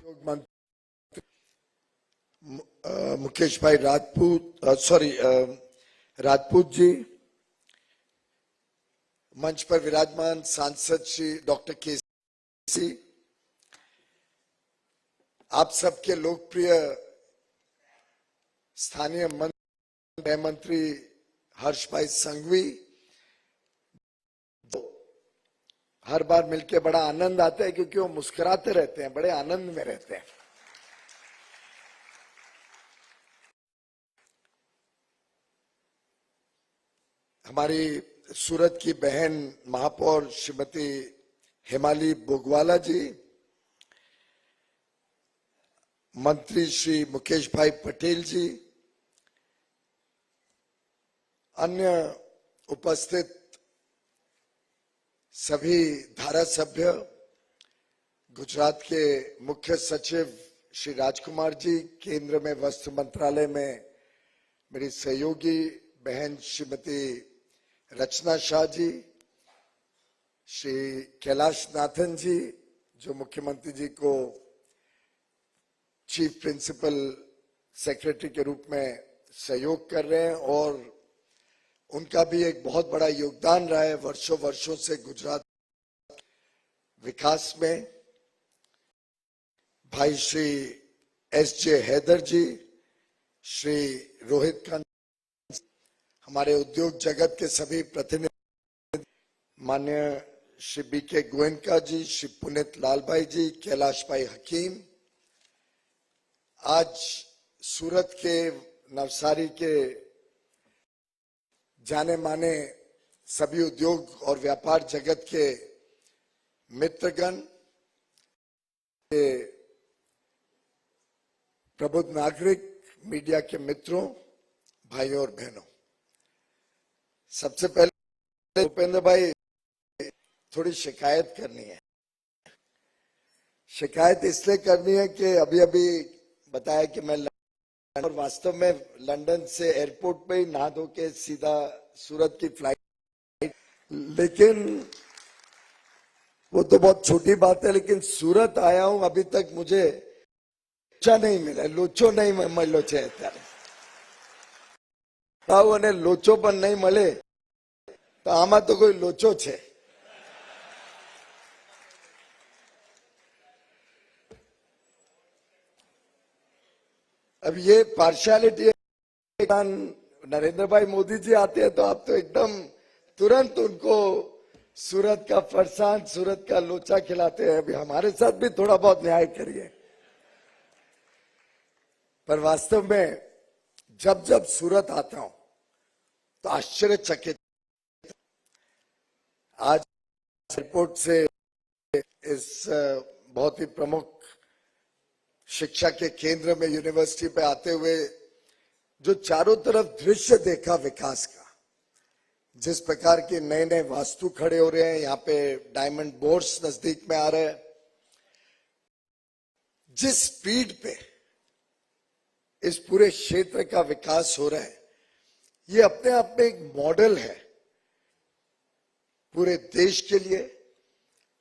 मंत्री मुकेश भाई राजपूत जी, मंच पर विराजमान सांसद श्री डॉक्टर केसी, आप सबके लोकप्रिय स्थानीय मंत्री हर्ष भाई संघवी, हर बार मिलके बड़ा आनंद आता है क्योंकि वो मुस्कुराते रहते हैं, बड़े आनंद में रहते हैं। हमारी सूरत की बहन महापौर श्रीमती हेमाली बोगवाला जी, मंत्री श्री मुकेश भाई पटेल जी, अन्य उपस्थित सभी धारासभ्य, गुजरात के मुख्य सचिव श्री राजकुमार जी, केंद्र में वस्त्र मंत्रालय में मेरी सहयोगी बहन श्रीमती रचना शाह जी, श्री कैलाश नाथन जी जो मुख्यमंत्री जी को चीफ प्रिंसिपल सेक्रेटरी के रूप में सहयोग कर रहे हैं और उनका भी एक बहुत बड़ा योगदान रहा है वर्षों से गुजरात विकास में, भाई श्री एस.जे. हैदर जी, श्री रोहित कांत, हमारे उद्योग जगत के सभी प्रतिनिधि, माननीय श्री बी.के. गोयनका जी, श्री पुनीत लालभाई जी, कैलाश भाई हकीम, आज सूरत के नवसारी के जाने माने सभी उद्योग और व्यापार जगत के मित्रगण, प्रबुद्ध नागरिक, मीडिया के मित्रों, भाइयों और बहनों, सबसे पहले उपेंद्र भाई थोड़ी शिकायत करनी है। शिकायत इसलिए करनी है कि अभी बताया कि मैं और वास्तव में लंदन से एयरपोर्ट पे ही नहा धो के सीधा सूरत की फ्लाइट, लेकिन वो तो बहुत छोटी बात है, लेकिन सूरत आया हूं, अभी तक मुझे लोचा नहीं मिला, लोचो नहीं मिलो छे त्यारे लोचो पण नहीं मळे तो आमा तो कोई लोचो छे। अब ये पार्शियलिटी, नरेंद्र भाई मोदी जी आते हैं तो आप तो एकदम तुरंत उनको सूरत का फरसान, सूरत का लोचा खिलाते हैं। अभी हमारे साथ भी थोड़ा बहुत न्याय करिए। पर वास्तव में जब सूरत आता हूं तो आश्चर्यचकित, आज एयरपोर्ट से इस बहुत ही प्रमुख शिक्षा के केंद्र में यूनिवर्सिटी पे आते हुए जो चारों तरफ दृश्य देखा विकास का, जिस प्रकार के नए नए वास्तु खड़े हो रहे हैं, यहाँ पे डायमंड बोर्ड्स नजदीक में आ रहे हैं, जिस स्पीड पे इस पूरे क्षेत्र का विकास हो रहा है, ये अपने आप में एक मॉडल है पूरे देश के लिए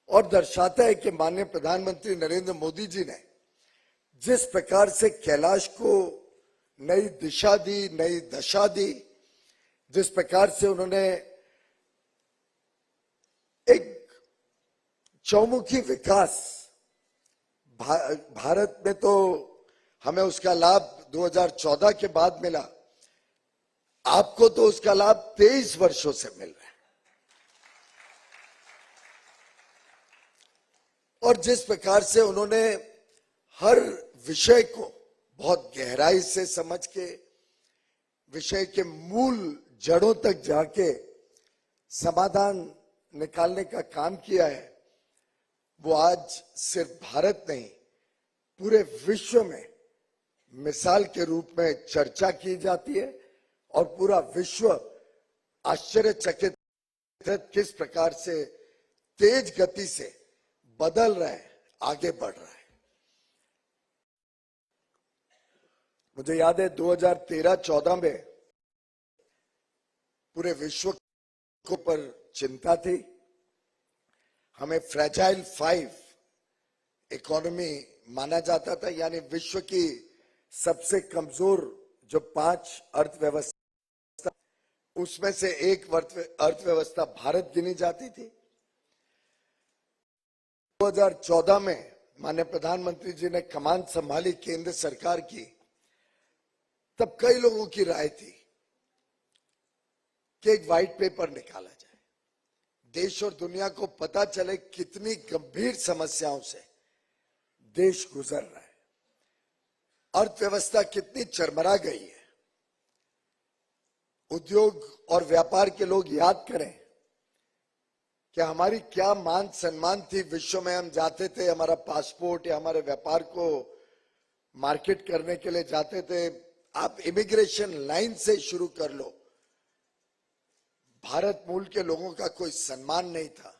और दर्शाता है कि माननीय प्रधानमंत्री नरेंद्र मोदी जी ने जिस प्रकार से कैलाश को नई दिशा दी, नई दशा दी, जिस प्रकार से उन्होंने एक चौमुखी विकास, भारत में तो हमें उसका लाभ 2014 के बाद मिला, आपको तो उसका लाभ 23 वर्षों से मिल रहा है। और जिस प्रकार से उन्होंने हर विषय को बहुत गहराई से समझ के, विषय के मूल जड़ों तक जाके समाधान निकालने का काम किया है, वो आज सिर्फ भारत नहीं पूरे विश्व में मिसाल के रूप में चर्चा की जाती है और पूरा विश्व आश्चर्यचकित किस प्रकार से तेज गति से बदल रहा है, आगे बढ़ रहा है। मुझे याद है 2013-14 में पूरे विश्व को पर चिंता थी, हमें फ्रैजाइल 5 इकोनॉमी माना जाता था, यानी विश्व की सबसे कमजोर जो 5 अर्थव्यवस्था, उसमें से एक अर्थव्यवस्था भारत गिनी जाती थी। 2014 में माननीय प्रधानमंत्री जी ने कमान संभाली केंद्र सरकार की, तब कई लोगों की राय थी कि एक व्हाइट पेपर निकाला जाए, देश और दुनिया को पता चले कितनी गंभीर समस्याओं से देश गुजर रहा है, अर्थव्यवस्था कितनी चरमरा गई है। उद्योग और व्यापार के लोग याद करें कि हमारी क्या मान सम्मान थी, विश्व में हम जाते थे, हमारा पासपोर्ट या हमारे व्यापार को मार्केट करने के लिए जाते थे, आप इमिग्रेशन लाइन से शुरू कर लो, भारत मूल के लोगों का कोई सम्मान नहीं था।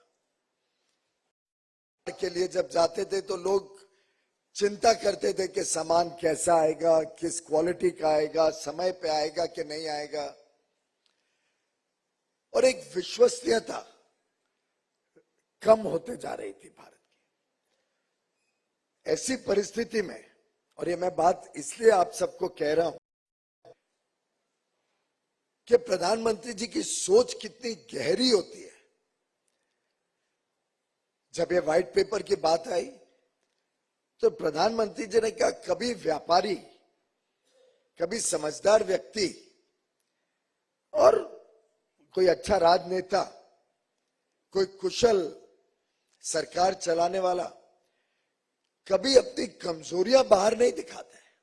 के लिए जब जाते थे तो लोग चिंता करते थे कि सामान कैसा आएगा, किस क्वालिटी का आएगा, समय पे आएगा कि नहीं आएगा, और एक विश्वसनीयता कम होते जा रही थी भारत की। ऐसी परिस्थिति में, और ये मैं बात इसलिए आप सबको कह रहा हूं कि प्रधानमंत्री जी की सोच कितनी गहरी होती है। जब ये व्हाइट पेपर की बात आई तो प्रधानमंत्री जी ने कहा, कभी व्यापारी, कभी समझदार व्यक्ति और कोई अच्छा राजनेता, कोई कुशल सरकार चलाने वाला कभी अपनी कमजोरियां बाहर नहीं दिखाता है,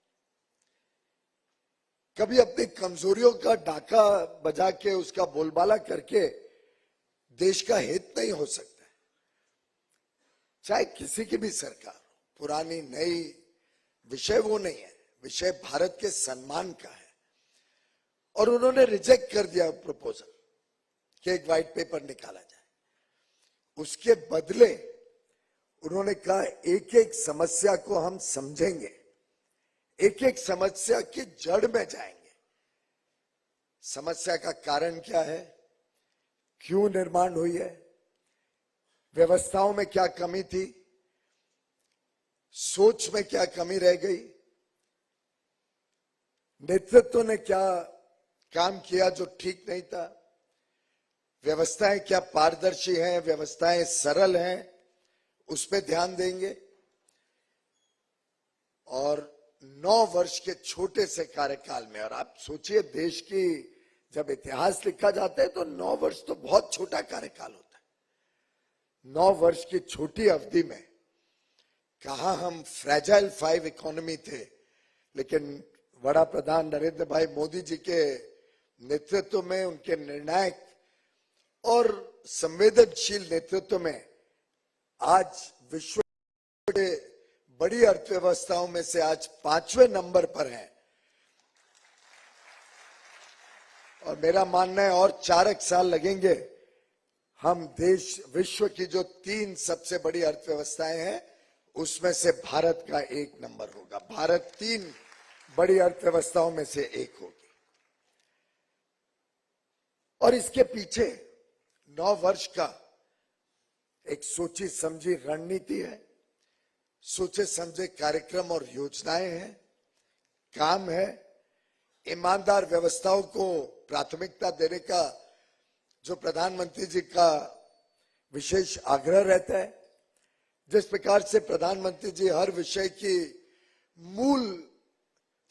कभी अपनी कमजोरियों का डाका बजा के उसका बोलबाला करके देश का हित नहीं हो सकता है। चाहे किसी की भी सरकार, पुरानी नई, विषय वो नहीं है, विषय भारत के सम्मान का है। और उन्होंने रिजेक्ट कर दिया प्रपोजल कि एक व्हाइट पेपर निकाला जाए। उसके बदले उन्होंने कहा, एक एक समस्या को हम समझेंगे, एक एक समस्या की जड़ में जाएंगे। समस्या का कारण क्या है, क्यों निर्माण हुई है, व्यवस्थाओं में क्या कमी थी, सोच में क्या कमी रह गई, नेतृत्व ने क्या काम किया जो ठीक नहीं था, व्यवस्थाएं क्या पारदर्शी हैं, व्यवस्थाएं सरल हैं, उस पर ध्यान देंगे। और 9 वर्ष के छोटे से कार्यकाल में, और आप सोचिए देश की जब इतिहास लिखा जाता है तो 9 वर्ष तो बहुत छोटा कार्यकाल होता है। 9 वर्ष की छोटी अवधि में कहा हम फ्रेजाइल 5 इकोनॉमी थे, लेकिन बड़ा प्रधान नरेंद्र भाई मोदी जी के नेतृत्व में, उनके निर्णायक और संवेदनशील नेतृत्व में आज विश्व के बड़ी अर्थव्यवस्थाओं में से आज 5वें नंबर पर है। और मेरा मानना है और 4 साल लगेंगे, हम देश, विश्व की जो 3 सबसे बड़ी अर्थव्यवस्थाएं हैं उसमें से भारत का 1 नंबर होगा। भारत 3 बड़ी अर्थव्यवस्थाओं में से एक होगी। और इसके पीछे 9 वर्ष का एक सोची समझी रणनीति है, सोचे समझे कार्यक्रम और योजनाएं हैं, काम है। ईमानदार व्यवस्थाओं को प्राथमिकता देने का जो प्रधानमंत्री जी का विशेष आग्रह रहता है, जिस प्रकार से प्रधानमंत्री जी हर विषय की मूल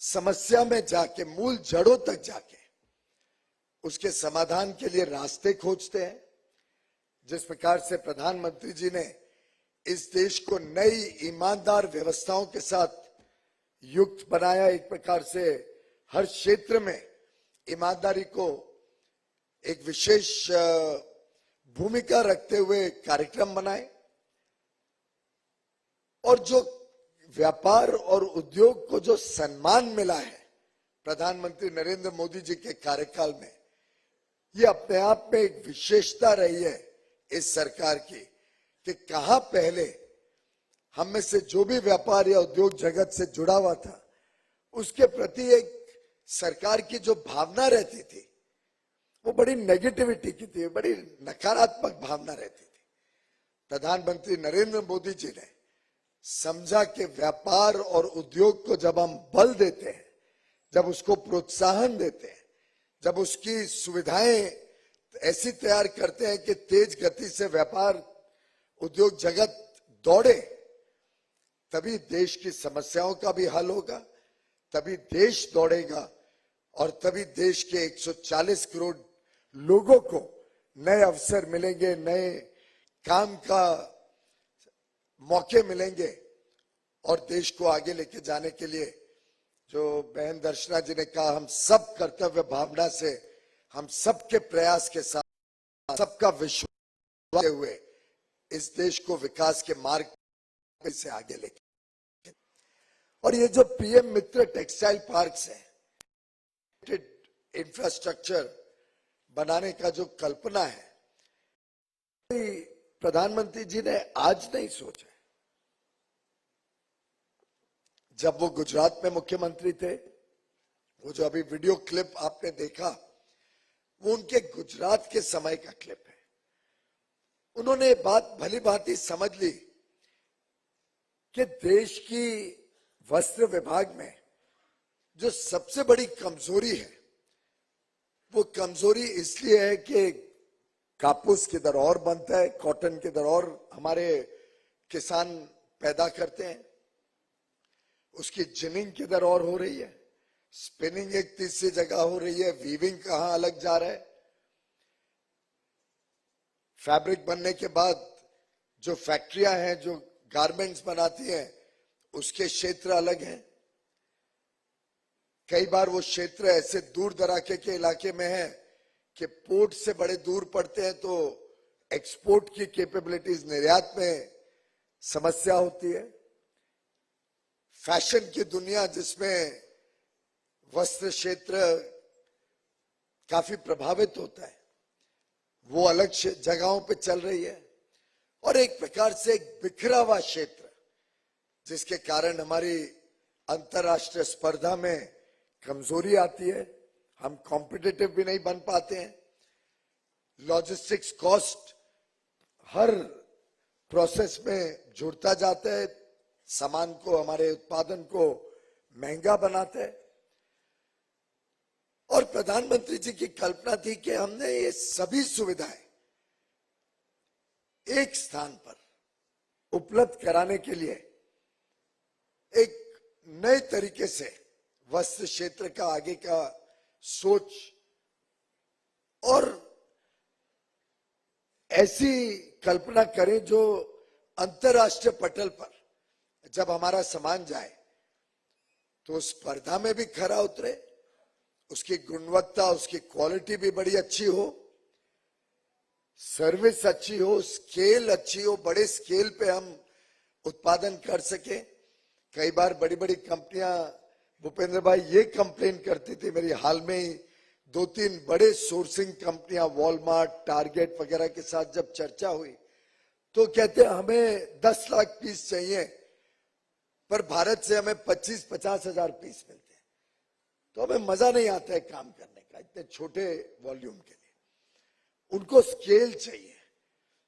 समस्या में जाके, मूल जड़ों तक जाके उसके समाधान के लिए रास्ते खोजते हैं, जिस प्रकार से प्रधानमंत्री जी ने इस देश को नई ईमानदार व्यवस्थाओं के साथ युक्त बनाया, एक प्रकार से हर क्षेत्र में ईमानदारी को एक विशेष भूमिका रखते हुए कार्यक्रम बनाए। और जो व्यापार और उद्योग को जो सम्मान मिला है प्रधानमंत्री नरेंद्र मोदी जी के कार्यकाल में, ये अपने आप में एक विशेषता रही है इस सरकार की, कि कहां पहले हम में से जो भी व्यापार या उद्योग जगत से जुड़ा हुआ था, उसके प्रति एक सरकार की जो भावना रहती थी वो बड़ी नेगेटिविटी की थी, बड़ी नकारात्मक भावना रहती थी। प्रधानमंत्री नरेंद्र मोदी जी ने समझा कि व्यापार और उद्योग को जब हम बल देते हैं, जब उसको प्रोत्साहन देते हैं, जब उसकी सुविधाएं ऐसी तैयार करते हैं कि तेज गति से व्यापार उद्योग जगत दौड़े, तभी देश की समस्याओं का भी हल होगा, तभी देश दौड़ेगा और तभी देश के 140 करोड़ लोगों को नए अवसर मिलेंगे, नए काम का मौके मिलेंगे और देश को आगे लेके जाने के लिए जो बहन दर्शना जी ने कहा, हम सब कर्तव्य भावना से, हम सबके प्रयास के साथ, सबका विश्वास हुए इस देश को विकास के मार्ग से आगे लेके। और ये जो पीएम मित्र टेक्सटाइल पार्क्स है, इंफ्रास्ट्रक्चर बनाने का जो कल्पना है, प्रधानमंत्री जी ने आज नहीं सोचा। जब वो गुजरात में मुख्यमंत्री थे, वो जो अभी वीडियो क्लिप आपने देखा, वो उनके गुजरात के समय का क्लिप है। उन्होंने बात भली भांति समझ ली कि देश की वस्त्र विभाग में जो सबसे बड़ी कमजोरी है, वो कमजोरी इसलिए है कि कापूस की दर और बनता है, कॉटन की दर और हमारे किसान पैदा करते हैं, उसकी जिनिंग की दर और हो रही है, स्पिनिंग एक तीसरी जगह हो रही है, वीविंग कहां अलग जा रहा है, फैब्रिक बनने के बाद जो फैक्ट्रियां हैं जो गारमेंट्स बनाती हैं उसके क्षेत्र अलग हैं। कई बार वो क्षेत्र ऐसे दूर दराके के इलाके में है कि पोर्ट से बड़े दूर पड़ते हैं, तो एक्सपोर्ट की कैपेबिलिटीज, निर्यात में समस्या होती है। फैशन की दुनिया जिसमें वस्त्र क्षेत्र काफी प्रभावित होता है, वो अलग जगहों पे चल रही है। और एक प्रकार से एक बिखरा हुआ क्षेत्र, जिसके कारण हमारी अंतरराष्ट्रीय स्पर्धा में कमजोरी आती है, हम कॉम्पिटिटिव भी नहीं बन पाते हैं। लॉजिस्टिक्स कॉस्ट हर प्रोसेस में जुड़ता जाता है, सामान को, हमारे उत्पादन को महंगा बनाता है। और प्रधानमंत्री जी की कल्पना थी कि हमने ये सभी सुविधाएं एक स्थान पर उपलब्ध कराने के लिए एक नए तरीके से वस्त्र क्षेत्र का आगे का सोच और ऐसी कल्पना करें जो अंतरराष्ट्रीय पटल पर जब हमारा सामान जाए तो स्पर्धा में भी खरा उतरे, उसकी गुणवत्ता, उसकी क्वालिटी भी बड़ी अच्छी हो, सर्विस अच्छी हो, स्केल अच्छी हो, बड़े स्केल पे हम उत्पादन कर सके। कई बार बड़ी बड़ी कंपनियां, भूपेंद्र भाई, ये कंप्लेन करती थी, मेरी हाल में ही 2-3 बड़े सोर्सिंग कंपनियां, वॉलमार्ट, टारगेट वगैरह के साथ जब चर्चा हुई तो कहते हैं हमें 10 लाख पीस चाहिए, पर भारत से हमें 25-50 हजार पीस मिलते हैं, तो हमें मजा नहीं आता है काम करने का इतने छोटे वॉल्यूम के लिए। उनको स्केल चाहिए,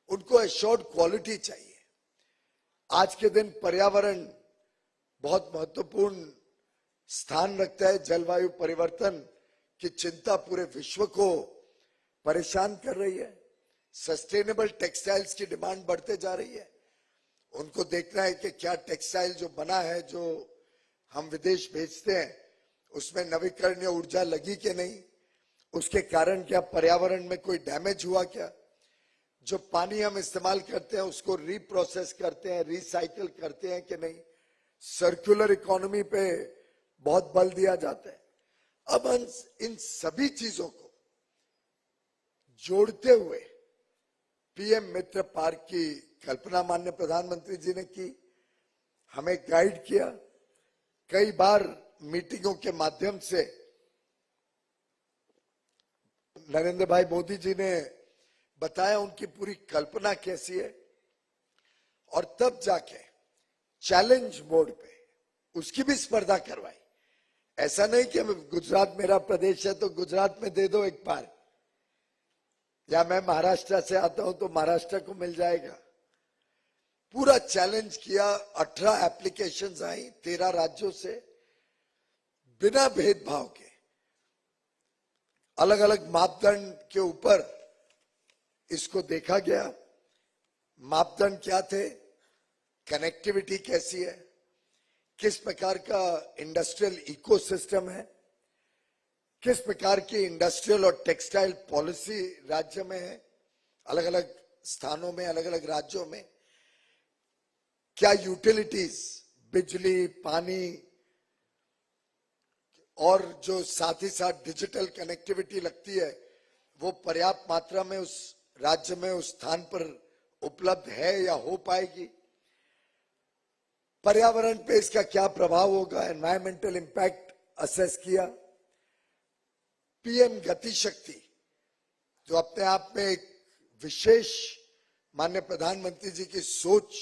उनको एश्योर्ड क्वालिटी चाहिए। आज के दिन पर्यावरण बहुत महत्वपूर्ण स्थान रखता है। जलवायु परिवर्तन की चिंता पूरे विश्व को परेशान कर रही है। सस्टेनेबल टेक्सटाइल्स की डिमांड बढ़ते जा रही है। उनको देखना है कि क्या टेक्सटाइल जो बना है, जो हम विदेश भेजते हैं, उसमें नवीकरणीय ऊर्जा लगी कि नहीं, उसके कारण क्या पर्यावरण में कोई डैमेज हुआ क्या, जो पानी हम इस्तेमाल करते हैं उसको रीप्रोसेस करते हैं, रिसाइकिल करते हैं कि नहीं, सर्कुलर इकोनॉमी पे बहुत बल दिया जाता है। अब हम इन सभी चीजों को जोड़ते हुए पीएम मित्र पार्क की कल्पना माननीय प्रधानमंत्री जी ने की, हमें गाइड किया। कई बार मीटिंगों के माध्यम से नरेंद्र भाई मोदी जी ने बताया उनकी पूरी कल्पना कैसी है, और तब जाके चैलेंज मोड पे उसकी भी स्पर्धा करवाई। ऐसा नहीं कि गुजरात मेरा प्रदेश है तो गुजरात में दे दो एक बार, या मैं महाराष्ट्र से आता हूं तो महाराष्ट्र को मिल जाएगा। पूरा चैलेंज किया। 18 एप्लीकेशंस आई 13 राज्यों से, बिना भेदभाव के अलग अलग मापदंड के ऊपर इसको देखा गया। मापदंड क्या थे? कनेक्टिविटी कैसी है, किस प्रकार का इंडस्ट्रियल इकोसिस्टम है, किस प्रकार की इंडस्ट्रियल और टेक्सटाइल पॉलिसी राज्य में है, अलग अलग स्थानों में, अलग अलग राज्यों में, क्या यूटिलिटीज, बिजली, पानी और जो साथ ही साथ डिजिटल कनेक्टिविटी लगती है वो पर्याप्त मात्रा में उस राज्य में, उस स्थान पर उपलब्ध है या हो पाएगी। पर्यावरण पे इसका क्या प्रभाव होगा, एनवायरमेंटल इंपैक्ट असेस किया। पीएम गति शक्ति जो अपने आप में एक विशेष माननीय प्रधानमंत्री जी की सोच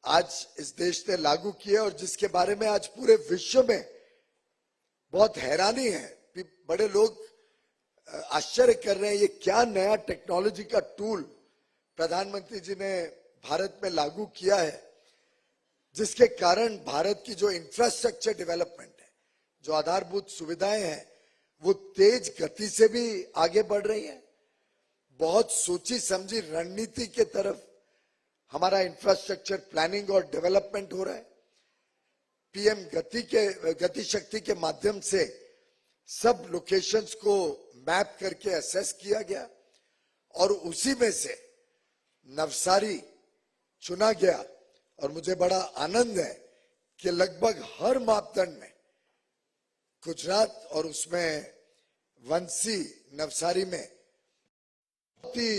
आज इस देश ने लागू की है और जिसके बारे में आज पूरे विश्व में बहुत हैरानी है। बड़े लोग आश्चर्य कर रहे हैं ये क्या नया टेक्नोलॉजी का टूल प्रधानमंत्री जी ने भारत में लागू किया है, जिसके कारण भारत की जो इंफ्रास्ट्रक्चर डेवलपमेंट है, जो आधारभूत सुविधाएं हैं, वो तेज गति से भी आगे बढ़ रही हैं। बहुत सोची समझी रणनीति के तरफ हमारा इंफ्रास्ट्रक्चर प्लानिंग और डेवलपमेंट हो रहा है। पीएम गति शक्ति के माध्यम से सब लोकेशंस को मैप करके असेस किया गया और उसी में से नवसारी चुना गया। और मुझे बड़ा आनंद है कि लगभग हर मापदंड में गुजरात और उसमें वंशी नवसारी में बहुत ही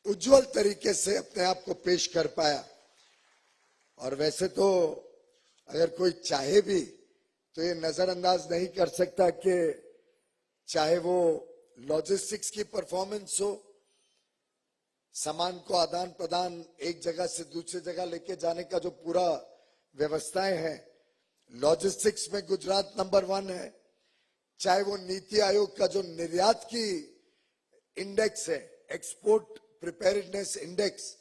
उज्जवल तरीके से अपने आप को पेश कर पाया। और वैसे तो अगर कोई चाहे भी तो ये नजरअंदाज नहीं कर सकता कि चाहे वो लॉजिस्टिक्स की परफॉर्मेंस हो, सामान को आदान प्रदान एक जगह से दूसरी जगह लेके जाने का जो पूरा व्यवस्थाएं हैं, लॉजिस्टिक्स में गुजरात नंबर 1 है। चाहे वो नीति आयोग का जो निर्यात की इंडेक्स है, एक्सपोर्ट प्रिपेयर्डनेस इंडेक्स,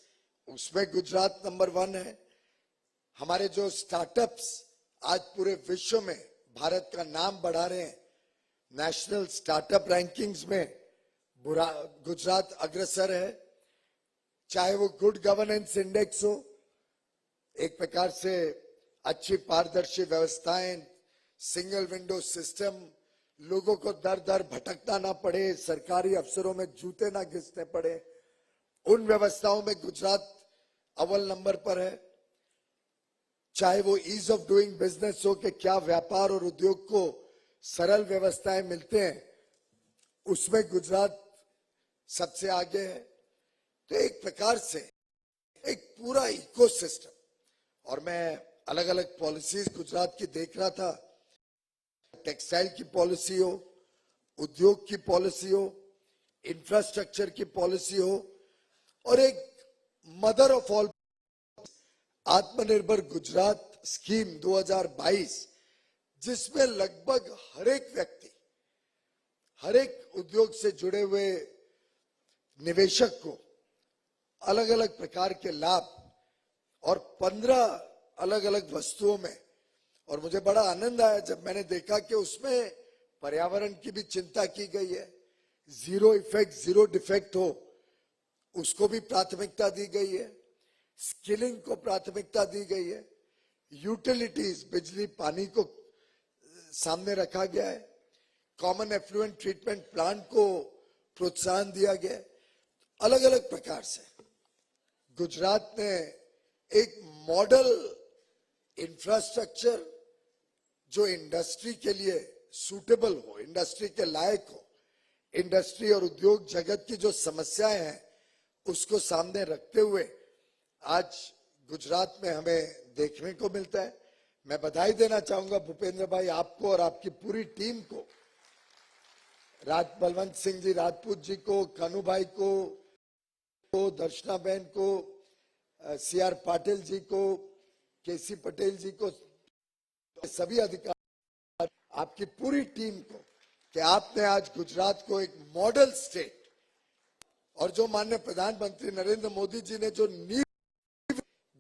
उसमें गुजरात नंबर 1 है। हमारे जो स्टार्टअप्स आज पूरे विश्व में भारत का नाम बढ़ा रहे हैं, नेशनल स्टार्टअप रैंकिंग्स में गुजरात अग्रसर है। चाहे वो गुड गवर्नेंस इंडेक्स हो, एक प्रकार से अच्छी पारदर्शी व्यवस्थाएं, सिंगल विंडो सिस्टम, लोगों को दर दर भटकना ना पड़े, सरकारी अफसरों में जूते ना घिसने पड़े, उन व्यवस्थाओं में गुजरात अव्वल नंबर पर है। चाहे वो ईज ऑफ डूइंग बिजनेस हो कि क्या व्यापार और उद्योग को सरल व्यवस्थाएं मिलते हैं, उसमें गुजरात सबसे आगे है। तो एक प्रकार से एक पूरा इकोसिस्टम, और मैं अलग अलग पॉलिसीज गुजरात की देख रहा था, टेक्सटाइल की पॉलिसी हो, उद्योग की पॉलिसी हो, इंफ्रास्ट्रक्चर की पॉलिसी हो, और एक मदर ऑफ ऑल आत्मनिर्भर गुजरात स्कीम 2022, जिसमें लगभग हर एक व्यक्ति, हर एक उद्योग से जुड़े हुए निवेशक को अलग अलग प्रकार के लाभ और 15 अलग अलग वस्तुओं में। और मुझे बड़ा आनंद आया जब मैंने देखा कि उसमें पर्यावरण की भी चिंता की गई है, जीरो इफेक्ट जीरो डिफेक्ट हो उसको भी प्राथमिकता दी गई है, स्किलिंग को प्राथमिकता दी गई है, यूटिलिटीज बिजली पानी को सामने रखा गया है, कॉमन एफ्लुएंट ट्रीटमेंट प्लांट को प्रोत्साहन दिया गया है। अलग अलग प्रकार से गुजरात ने एक मॉडल इंफ्रास्ट्रक्चर जो इंडस्ट्री के लिए सूटेबल हो, इंडस्ट्री के लायक हो, इंडस्ट्री और उद्योग जगत की जो समस्याएं हैं उसको सामने रखते हुए आज गुजरात में हमें देखने को मिलता है। मैं बधाई देना चाहूंगा भूपेंद्र भाई आपको और आपकी पूरी टीम को, बलवंत सिंह जी राजपूत जी को, कानू भाई को, दर्शना बहन को, सीआर पाटिल जी को, केसी पटेल जी को, सभी अधिकारी, आपकी पूरी टीम को, कि आपने आज गुजरात को एक मॉडल स्टेट, और जो माननीय प्रधानमंत्री नरेंद्र मोदी जी ने जो नींव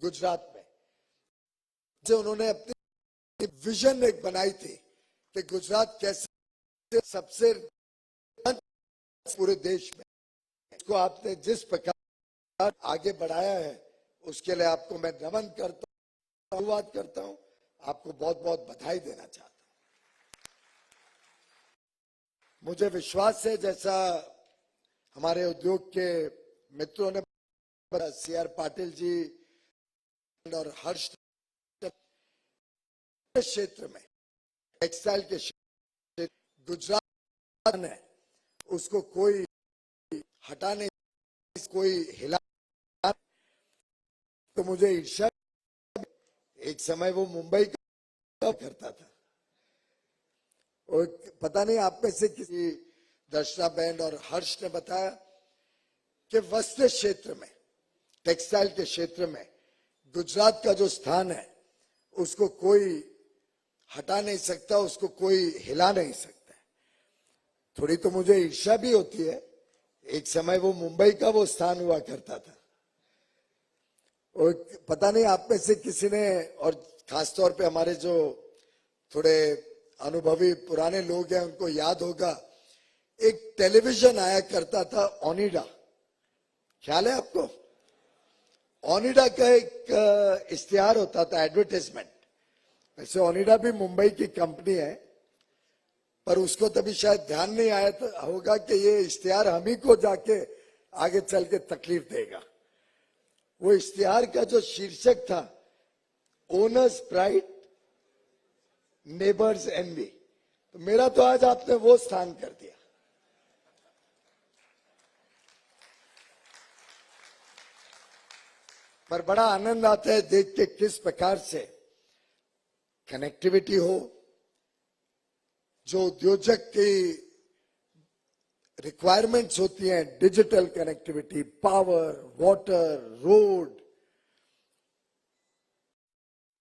गुजरात में, जो उन्होंने अपनी विजन एक बनाई थी कि गुजरात कैसे सबसे पूरे देश में, इसको आपने जिस प्रकार आगे बढ़ाया है उसके लिए आपको मैं नमन करता हूं, धन्यवाद करता हूं, आपको बहुत बहुत बधाई देना चाहता हूं। मुझे विश्वास है, जैसा हमारे उद्योग के मित्रों ने, CR पाटिल जी और हर्ष क्षेत्र में, टेक्सटाइल के क्षेत्र गुजरात ने उसको कोई हटा नहीं, कोई हिला, तो मुझे ईर्ष्या, एक समय वो मुंबई का करता था, और पता नहीं आप में से किसी, दर्शना बहन और हर्ष ने बताया कि वस्त्र क्षेत्र में, टेक्सटाइल के क्षेत्र में गुजरात का जो स्थान है उसको कोई हटा नहीं सकता, उसको कोई हिला नहीं सकता। थोड़ी तो मुझे ईर्ष्या भी होती है, एक समय वो मुंबई का वो स्थान हुआ करता था, और पता नहीं आप में से किसी ने, और खासतौर पे हमारे जो थोड़े अनुभवी पुराने लोग हैं उनको याद होगा, एक टेलीविजन आया करता था ओनिडा, ख्याल है आपको? ओनिडा का एक इश्तिहार होता था, एडवर्टाइजमेंट। वैसे ओनिडा भी मुंबई की कंपनी है, पर उसको तभी शायद ध्यान नहीं आया होगा कि ये इश्तिहार हम ही को जाके आगे चल के तकलीफ देगा। वो इश्तिहार का जो शीर्षक था, ओनर्स प्राइड नेबर्स एनवी, तो मेरा तो आज आपने वो स्थान कर दिया। पर बड़ा आनंद आता है देख के किस प्रकार से कनेक्टिविटी हो, जो उद्योजक की रिक्वायरमेंट्स होती हैं, digital connectivity, power, water, road,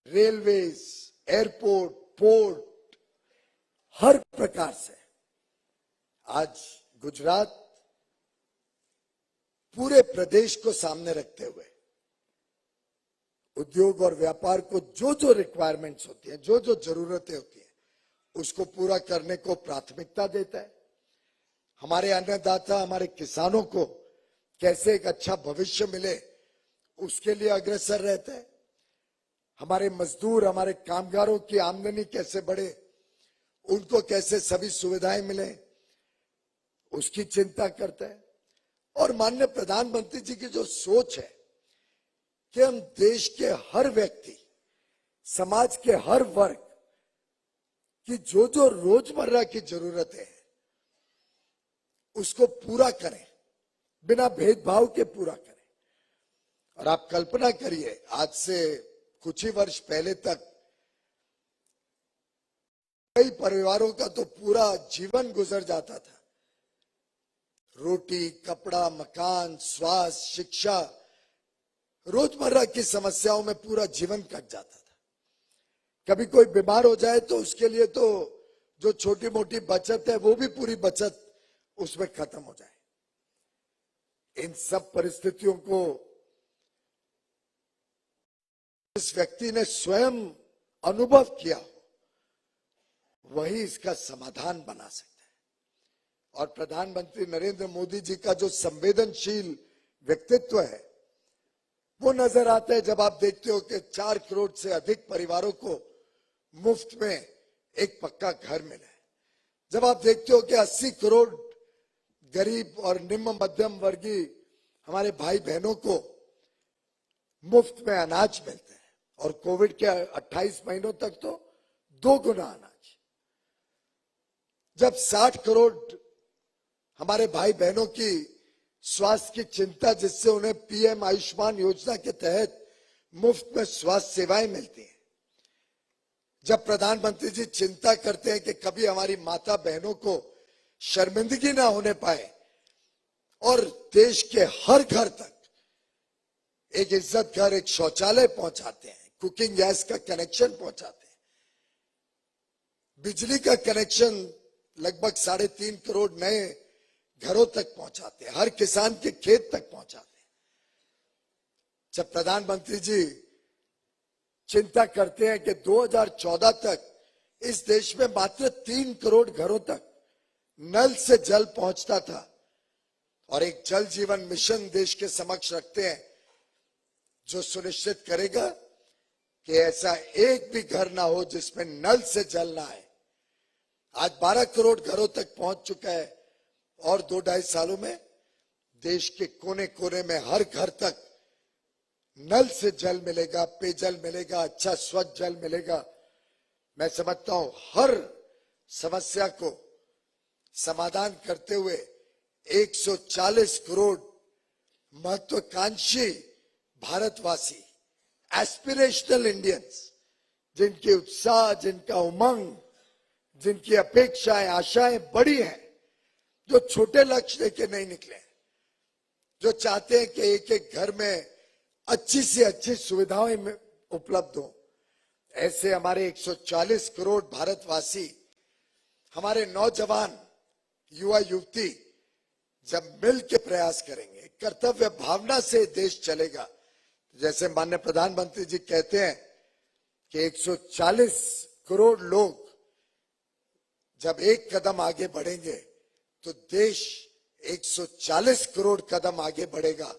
railways, airport, port, हर प्रकार से आज गुजरात पूरे प्रदेश को सामने रखते हुए उद्योग और व्यापार को जो जो रिक्वायरमेंट्स होती हैं, जो जो जरूरतें होती हैं, उसको पूरा करने को प्राथमिकता देता है। हमारे अन्नदाता, हमारे किसानों को कैसे एक अच्छा भविष्य मिले, उसके लिए अग्रसर रहता है। हमारे मजदूर, हमारे कामगारों की आमदनी कैसे बढ़े, उनको कैसे सभी सुविधाएं मिले, उसकी चिंता करता है। और माननीय प्रधानमंत्री जी की जो सोच है कि हम देश के हर व्यक्ति, समाज के हर वर्ग की जो जो रोजमर्रा की जरूरतें हैं उसको पूरा करें, बिना भेदभाव के पूरा करें। और आप कल्पना करिए, आज से कुछ ही वर्ष पहले तक कई परिवारों का तो पूरा जीवन गुजर जाता था, रोटी, कपड़ा, मकान, स्वास्थ्य, शिक्षा, रोजमर्रा की समस्याओं में पूरा जीवन कट जाता था। कभी कोई बीमार हो जाए तो उसके लिए तो जो छोटी मोटी बचत है वो भी पूरी बचत उसमें खत्म हो जाए। इन सब परिस्थितियों को इस व्यक्ति ने स्वयं अनुभव किया हो, वही इसका समाधान बना सकता है। और प्रधानमंत्री नरेंद्र मोदी जी का जो संवेदनशील व्यक्तित्व है वो नजर आता है जब आप देखते हो कि 4 करोड़ से अधिक परिवारों को मुफ्त में एक पक्का घर मिला है। जब आप देखते हो कि 80 करोड़ गरीब और निम्न मध्यम वर्गीय हमारे भाई बहनों को मुफ्त में अनाज मिलता है, और कोविड के 28 महीनों तक तो 2 गुना अनाज। जब 60 करोड़ हमारे भाई बहनों की स्वास्थ्य की चिंता, जिससे उन्हें पीएम आयुष्मान योजना के तहत मुफ्त में स्वास्थ्य सेवाएं मिलती हैं, जब प्रधानमंत्री जी चिंता करते हैं कि कभी हमारी माता बहनों को शर्मिंदगी ना होने पाए, और देश के हर घर तक एक इज्जत घर, एक शौचालय पहुंचाते हैं, कुकिंग गैस का कनेक्शन पहुंचाते हैं, बिजली का कनेक्शन लगभग 3.5 करोड़ नए घरों तक पहुंचाते हैं, हर किसान के खेत तक पहुंचाते हैं। जब प्रधानमंत्री जी चिंता करते हैं कि 2014 तक इस देश में मात्र 3 करोड़ घरों तक नल से जल पहुंचता था और एक जल जीवन मिशन देश के समक्ष रखते हैं जो सुनिश्चित करेगा कि ऐसा एक भी घर ना हो जिसमें नल से जल ना आए। आज 12 करोड़ घरों तक पहुंच चुका है और 2-2.5 सालों में देश के कोने कोने में हर घर तक नल से जल मिलेगा, पेयजल मिलेगा, अच्छा स्वच्छ जल मिलेगा। मैं समझता हूं हर समस्या को समाधान करते हुए 140 करोड़ महत्वाकांक्षी भारतवासी, एस्पिरेशनल इंडियंस, जिनके उत्साह, जिनका उमंग, जिनकी अपेक्षाएं, आशाएं बड़ी हैं, जो छोटे लक्ष्य लेके नहीं निकले, जो चाहते हैं कि एक एक घर में अच्छी से अच्छी सुविधाएं उपलब्ध हो। ऐसे हमारे 140 करोड़ भारतवासी, हमारे नौजवान, युवा युवती जब मिल के प्रयास करेंगे, कर्तव्य भावना से देश चलेगा। जैसे माननीय प्रधानमंत्री जी कहते हैं कि 140 करोड़ लोग जब एक कदम आगे बढ़ेंगे तो देश 140 करोड़ कदम आगे बढ़ेगा।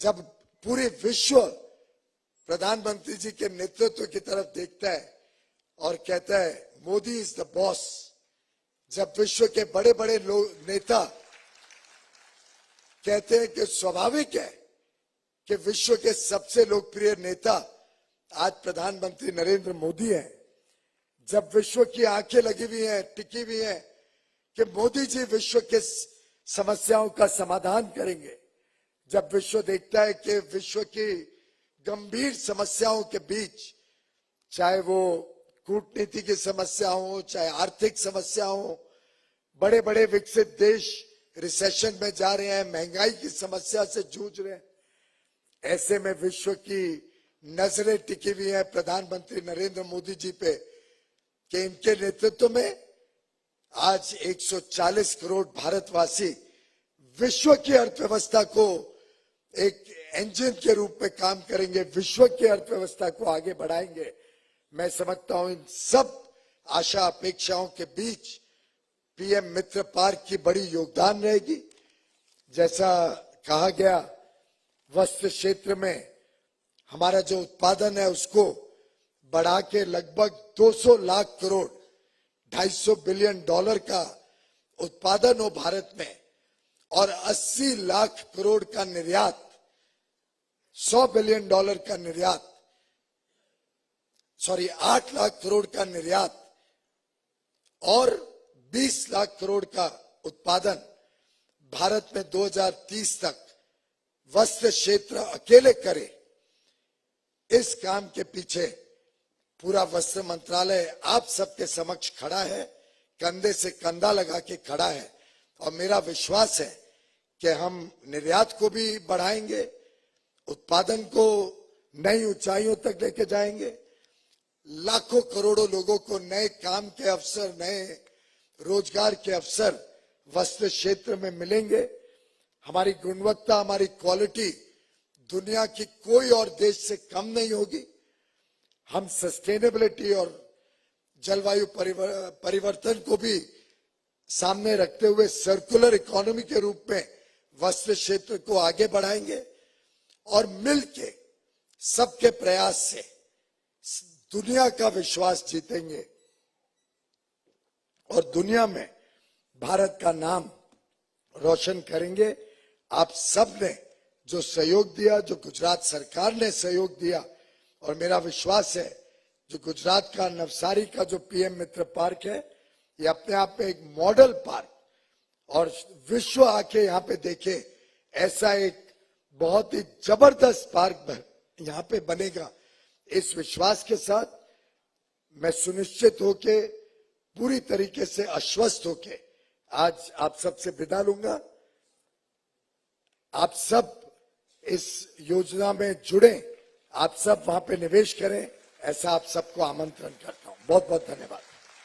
जब पूरे विश्व प्रधानमंत्री जी के नेतृत्व की तरफ देखता है और कहता है मोदी इज द बॉस, जब विश्व के बड़े बड़े नेता कहते हैं कि स्वाभाविक है कि विश्व के सबसे लोकप्रिय नेता आज प्रधानमंत्री नरेंद्र मोदी हैं, जब विश्व की आंखें लगी हुई हैं, टिकी हुई हैं कि मोदी जी विश्व के समस्याओं का समाधान करेंगे, जब विश्व देखता है कि विश्व की गंभीर समस्याओं के बीच, चाहे वो कूटनीति की समस्या हो, चाहे आर्थिक समस्या हो, बड़े बड़े विकसित देश रिसेशन में जा रहे हैं, महंगाई की समस्या से जूझ रहे हैं, ऐसे में विश्व की नजरें टिकी हुई हैं प्रधानमंत्री नरेंद्र मोदी जी पे कि इनके नेतृत्व में आज 140 करोड़ भारतवासी विश्व की अर्थव्यवस्था को एक इंजन के रूप में काम करेंगे, विश्व की अर्थव्यवस्था को आगे बढ़ाएंगे। मैं समझता हूं इन सब आशा अपेक्षाओं के बीच पीएम मित्र पार्क की बड़ी योगदान रहेगी। जैसा कहा गया, वस्त्र क्षेत्र में हमारा जो उत्पादन है उसको बढ़ा के लगभग 200 लाख करोड़, $250 बिलियन का उत्पादन हो भारत में और 80 लाख करोड़ का निर्यात, $100 बिलियन का निर्यात, 8 लाख करोड़ का निर्यात और 20 लाख करोड़ का उत्पादन भारत में 2030 तक वस्त्र क्षेत्र अकेले करे। इस काम के पीछे पूरा वस्त्र मंत्रालय आप सबके समक्ष खड़ा है, कंधे से कंधा लगा के खड़ा है और मेरा विश्वास है कि हम निर्यात को भी बढ़ाएंगे, उत्पादन को नई ऊंचाइयों तक लेके जाएंगे, लाखों करोड़ों लोगों को नए काम के अवसर, नए रोजगार के अवसर वस्त्र क्षेत्र में मिलेंगे। हमारी गुणवत्ता, हमारी क्वालिटी दुनिया की कोई और देश से कम नहीं होगी। हम सस्टेनेबिलिटी और जलवायु परिवर्तन को भी सामने रखते हुए सर्कुलर इकोनॉमी के रूप में वस्त्र क्षेत्र को आगे बढ़ाएंगे और मिलके सबके प्रयास से दुनिया का विश्वास जीतेंगे और दुनिया में भारत का नाम रोशन करेंगे। आप सब ने जो सहयोग दिया, जो गुजरात सरकार ने सहयोग दिया, और मेरा विश्वास है जो गुजरात का नवसारी का जो पीएम मित्र पार्क है, ये अपने आप में एक मॉडल पार्क और विश्व आके यहाँ पे देखे ऐसा एक बहुत ही जबरदस्त पार्क यहाँ पे बनेगा। इस विश्वास के साथ मैं सुनिश्चित होके, पूरी तरीके से आश्वस्त होके आज आप सबसे विदा लूंगा। आप सब इस योजना में जुड़े, आप सब वहां पे निवेश करें, ऐसा आप सबको आमंत्रण करता हूं। बहुत बहुत धन्यवाद।